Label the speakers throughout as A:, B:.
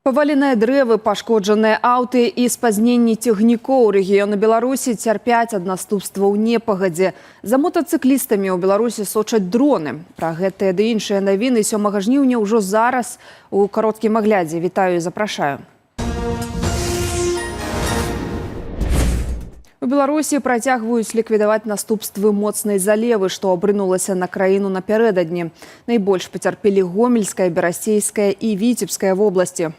A: Паваленыя дрэвы, пашкоджаныя аўты і спазненні цягнікоў рэгіёну Беларусі цярпяць ад наступстваў непагадзі. За мотацыклістамі ў Беларусі сочаць дроны. Пра гэтыя ды іншыя навіны 7 жніўня ўжо зараз у кароткім аглядзе. Вітаю і запрашаю. У Беларусі працягваюць ліквідаваць наступствы моцнай залевы, што абрынулася на краіну напярэдадні. Найбольш пацярпелі Гомельская, Берасцейская і Віцебская вобласці.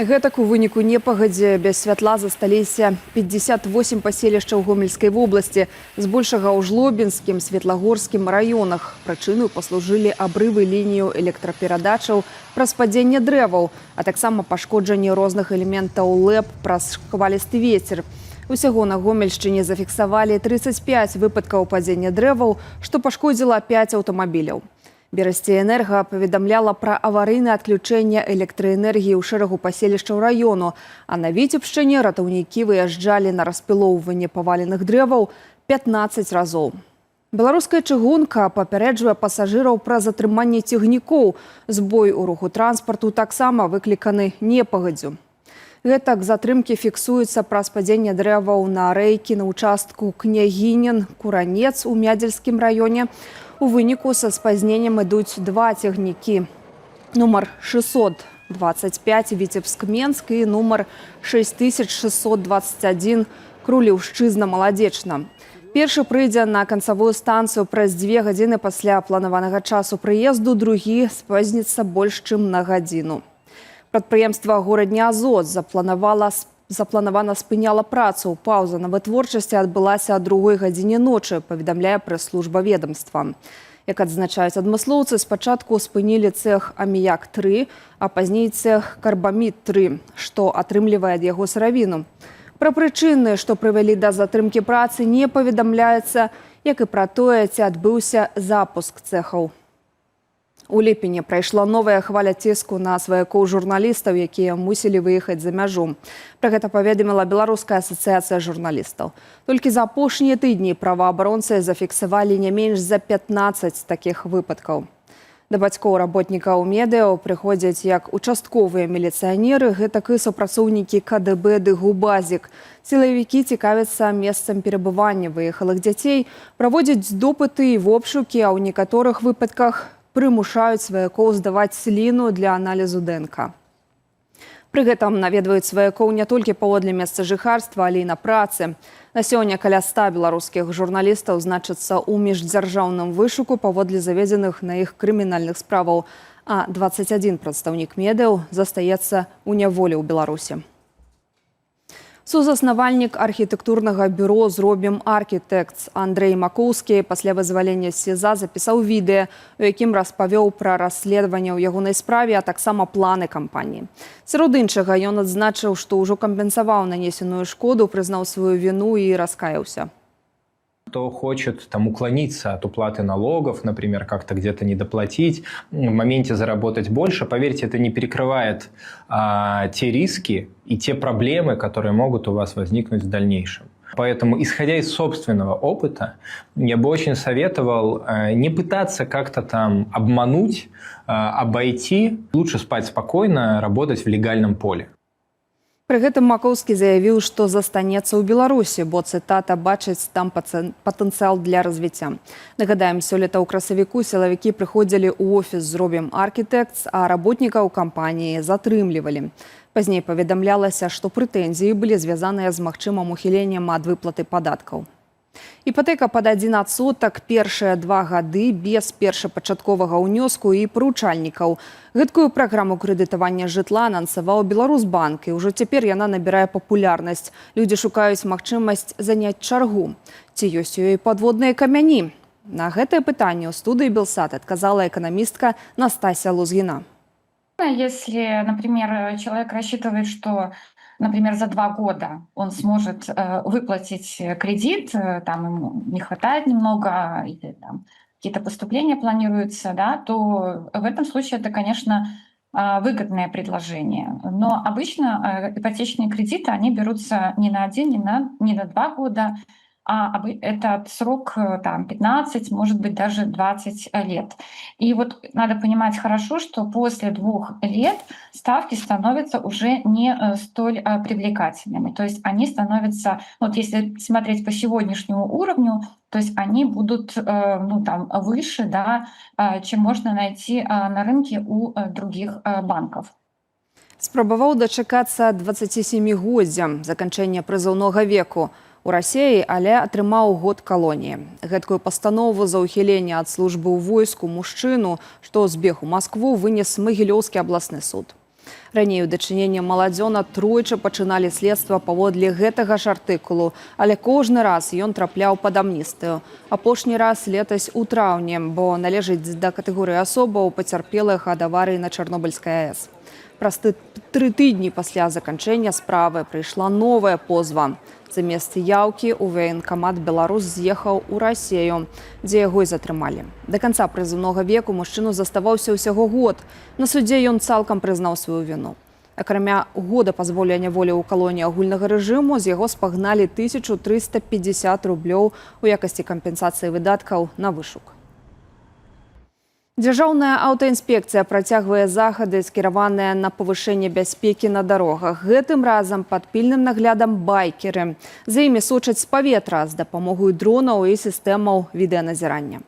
A: Гэтак у выніку непагадзі без святла засталіся 58 паселішчаў Гомельскай вобласці, збольшага ў Жлобінскім, Светлагорскім раёнах. Прычынаю паслужылі абрывы лінію электраперадачаў праз падзенне дрэваў, а таксама пашкоджанне розных элементаў ЛЭП праз шквалісты вецер. Усяго на Гомельшчыне зафіксавалі 35 выпадкаў падзення дрэваў, што пашкодзіла 5 аўтамабіляў. Берасцейэнерга паведамляла пра аварыйнае адключэнне электраэнергіі ў шэрагу паселішчаў раёну, а на Віцебшчыне ратаўнікі выязджалі на распілоўванне паваленых дрэваў 15 разоў. Беларуская чыгунка папярэджвае пасажыраў пра затрыманне цягнікоў. Збой у руху транспарту таксама выкліканы непагадзю. Гэтак затрымкі фіксуюцца праз падзенне дрэваў на рэйкі на ўчастку Княгінін-Куранец у Мядзельскім раёне. У выніку са спазненнем ідуць два цягнікі. Нумар 625 Віцебск-Менск і нумар 6621 Крулеўшчызна-Маладзечна. Першы прыйдзе на канцавую станцыю праз 2 гадзіны пасля планаванага часу прыезду, другі спазніцца больш чым на гадзіну. Прадпрыемства «Горадня Азот» запланавана спыняла працу. Паўза на вытворчасці адбылася о 2 гадзіне ночы, паведамляе прэс-служба ведомства. Як адзначаюць адмыслоўцы, спачатку спынілі цэх «Аміяк-3», а пазней цэх «Карбамід-3», што атрымлівае ад яго сыравіну. Пра прычыны, што прывялі да затрымкі працы, не паведамляецца, як і пра тое, ці адбыўся запуск цэхаў. У ліпені прайшла новая хваля ціску на сваякоў журналістаў, якія мусілі выехаць за мяжу. Пра гэта паведаміла Беларуская асацыяцыя журналістаў. Толькі за апошнія тыдні праваабаронцы зафіксавалі не менш за 15 такіх выпадкаў. Да бацькоў работнікаў медыа прыходзяць як участковыя міліцыянеры, гэтак і супрацоўнікі КДБ ды ГУБАЗік. Сілавікі цікавяцца месцам перабывання выехалых дзяцей, праводзяць допыты і вобшукі, а ў некаторых выпадках прымушаюць сваякоў здаваць сліну для аналізу ДНК. Пры гэтым наведваюць сваякоў не толькі паводле месца жыхарства, але і на працы. На сёння каля 100 беларускіх журналістаў значацца ў міждзяржаўным вышуку паводле заведзеных на іх крымінальных справаў, а 21 прадстаўнік медыяў застаецца ў няволі ў Беларусі. Сузаснавальнік архітэктурнага бюро «Зробім Архітэктс» Андрэй Макоўскі пасля вызвалення з СІЗА запісаў відэа, у якім распавёў пра расследаванне ў ягонай справе, а таксама планы кампаніі. Сярод іншага ён адзначыў, што ўжо кампенсаваў нанесеную шкоду, прызнаў сваю віну і раскаяўся.
B: Кто хочет там уклониться от уплаты налогов, например, как-то где-то недоплатить, в моменте заработать больше, поверьте, это не перекрывает те риски и те проблемы, которые могут у вас возникнуть в дальнейшем. Поэтому, исходя из собственного опыта, я бы очень советовал не пытаться как-то там обмануть, обойти, лучше спать спокойно, работать в легальном поле.
A: Пры гэтым Макоўскі заявіў, што застанецца ў Беларусі, бо, цытата, бачыць там патэнцыял для развіцця. Нагадаем, сёлета ў красавіку сілавікі прыходзілі ў офіс «Зробім Архітэктс», а работнікаў кампаніі затрымлівалі. Пазней паведамлялася, што прэтэнзіі былі звязаныя з магчымым ухіленнем ад выплаты падаткаў. Іпатэка пад 1% першыя 2 гады без першапачатковага ўнёску і паручальнікаў. Гэткую праграму крэдытавання жытла анансаваў Беларусбанк, і ўжо цяпер яна набірае папулярнасць. Людзі шукаюць магчымасць заняць чаргу. Ці ёсць у ёй падводныя камяні? На гэтае пытанне ў студыі Белсат адказала эканамістка Настасья Лузгіна.
C: Если, например, человек рассчитывает, что, например, за 2 года он сможет выплатить кредит, там ему не хватает немного, или там какие-то поступления планируются, да, то в этом случае это, конечно, выгодное предложение. Но обычно ипотечные кредиты, они берутся не на 1, не на 2 года, а этот срок там 15, может быть, даже 20 лет. И вот надо понимать хорошо, что после 2 лет ставки становятся уже не столь привлекательными. То есть они становятся, вот если смотреть по сегодняшнему уровню, то есть они будут ну, там, выше, да, чем можно найти на рынке у других банков.
A: Спрабаваў дачакацца 27годдзя заканчэння прызыўнога веку у Расіі, але атрымаў год калоніі. Гэткую пастанову за ўхіленне ад службы ў войску мужчыну, што збег у Маскву, вынес Магілёўскі абласны суд. Раней у дачыненні маладзёна тройчы пачыналі следства паводле гэтага ж артыкулу, але кожны раз ён трапляў пад амністыю. Апошні раз летась у траўні, бо належыць да катэгорыі асобаў пацярпелых ад аварыі на Чарнобыльскай АЭС. Праз 3 тыдні пасля заканчэння справы прыйшла новая позва. Замест яўкі ў ваенкамат беларус з'ехаў у Расію, дзе яго і затрымалі. Да канца прызыўнога веку мужчыну заставаўся ўсяго год. На судзе ён цалкам прызнаў сваю віну. Акрамя года пазволення волі ў калоніі агульнага рэжыму, з яго спагналі 1350 рублёў у якасці кампенсацыі выдаткаў на вышук. Дзяржаўная аўтаінспекцыя працягвае захады, скіраваныя на павышэнне бяспекі на дарогах. Гэтым разам пад пільным наглядам байкеры. За імі сочаць з паветра з дапамогай дронаў і сістэмаў відэаназірання.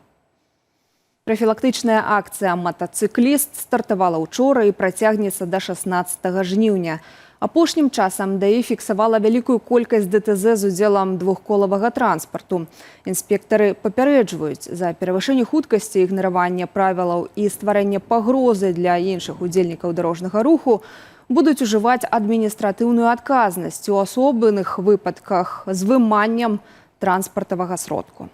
A: Прафілактычная акцыя «Матацыкліст» стартавала ўчора і працягнецца да 16 жніўня. Апошнім часам ДАІ фіксавала вялікую колькасць ДТЗ з удзелам двухколавага транспарту. Інспектары папярэджваюць, за перавышэнне хуткасці, ігнараванне правілаў і стварэнне пагрозы для іншых удзельнікаў дарожнага руху будуць ужываць адміністратыўную адказнасць у асобных выпадках з выманнем транспартавага сродку.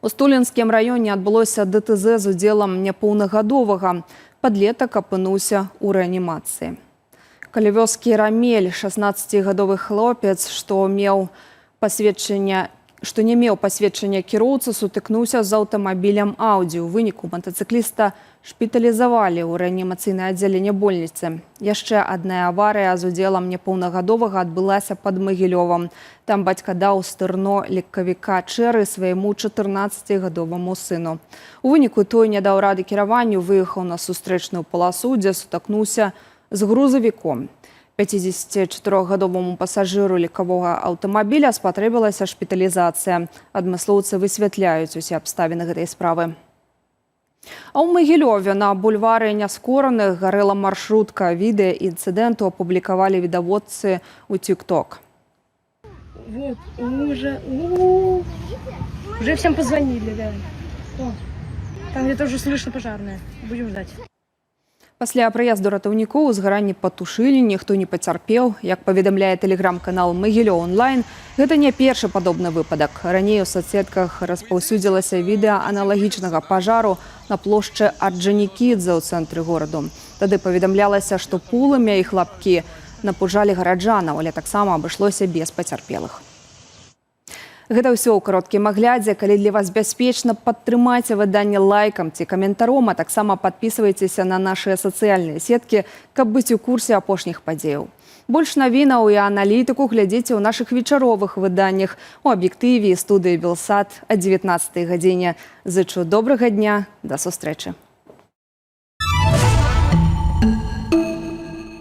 A: У Столінскім раёне адбылося ДТЗ з удзелам няпоўнагадовага. Падлетак апынуўся ў рэанімацыі. Каля вёскі Рамель 16гадовы хлопец, што не меў пасведчання кіроўцы, сутыкнуўся з аўтамабілем Audi. У выніку матацыкліста шпіталізавалі ў рэанімацыйнае аддзяленне больніцы. Яшчэ адна аварыя з удзелам няпоўнагадовага адбылася пад Магілёвам. Там бацька даў стырно легкавіка Чэры свайму 14гадоваму сыну. У выніку той не даў рады кіраванню, выехаў на сустрэчную паласу, дзе сутыкнуўся з грузавіком. 54гадоваму пасажыру легкавога аўтамабіля спатрэбілася шпіталізацыя. Адмыслоўцы высвятляюць усе абставіны гэтай справы. А ў Магілёве на бульвары Няскораных гарэла маршрутка. Відэа інцыдэнту апублікавалі відавочцы ў TikTok.
D: Вот, уже всем позвонили, да. О, там где-то уже слышно пожарные. Будем ждать.
A: Пасля прыезду ратаўнікоў узгаранне патушылі, ніхто не пацярпеў. Як паведамляе тэлеграм-канал Магілёў онлайн, гэта не першы падобны выпадак. Раней у соцсетках распаўсюдзілася відэа аналагічнага пажару на плошчы Орджанікідзе ў цэнтры гораду. Тады паведамлялася, што полымя і хлапкі напужалі гараджанаў, але таксама абышлося без пацярпелых. Гэта ўсё ў кароткім аглядзе. Калі для вас бяспечна, падтрымайце выданне лайкам ці каментаром, а таксама падпісвайцеся на нашыя сацыяльныя сеткі, каб быць у курсе апошніх падзеяў. Больш навінаў і аналітыку глядзіце ў нашых вечаровых выданнях у аб'ектыве і студыі Белсат о 19 гадзіне. Зычу добрага дня, да сустрэчы.